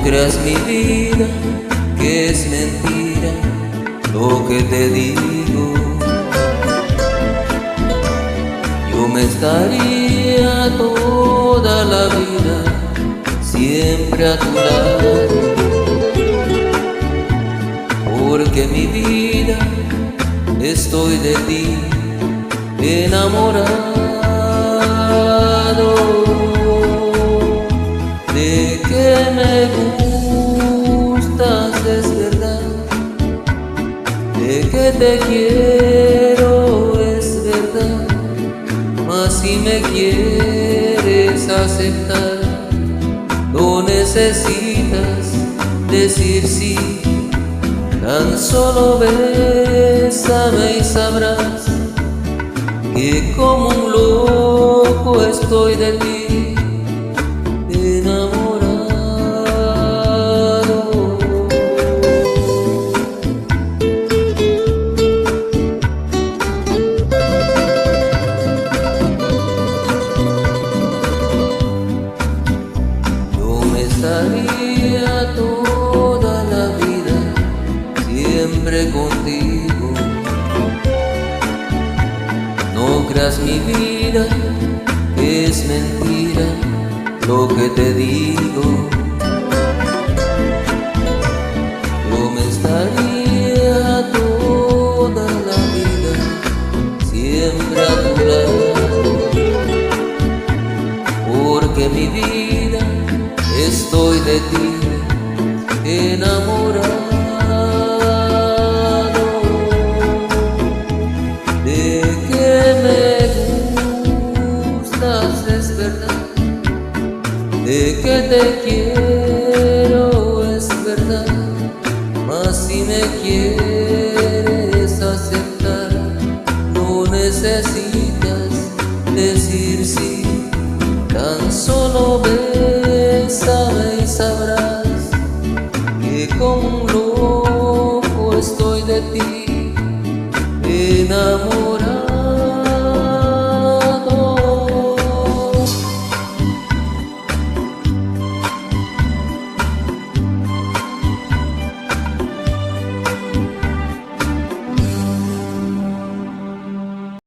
creas mi vida, que es mentira lo que te digo. Yo me estaría toda la vida siempre a tu lado, porque mi vida estoy de ti enamorado. De que me gustas es verdad, de que te quiero es verdad, mas si me quieres aceptar, no necesitas decir sí, tan solo bésame y sabrás que como un loco estoy de ti enamorado. Yo me estaría toda la vida siempre contigo. No creas mi vida, que es mentira lo que te digo. Yo me estaría toda la vida siempre a tu lado, porque mi vida estoy de ti enamorado. De que me gustas es verdad, de que te quiero es verdad, mas si me quieres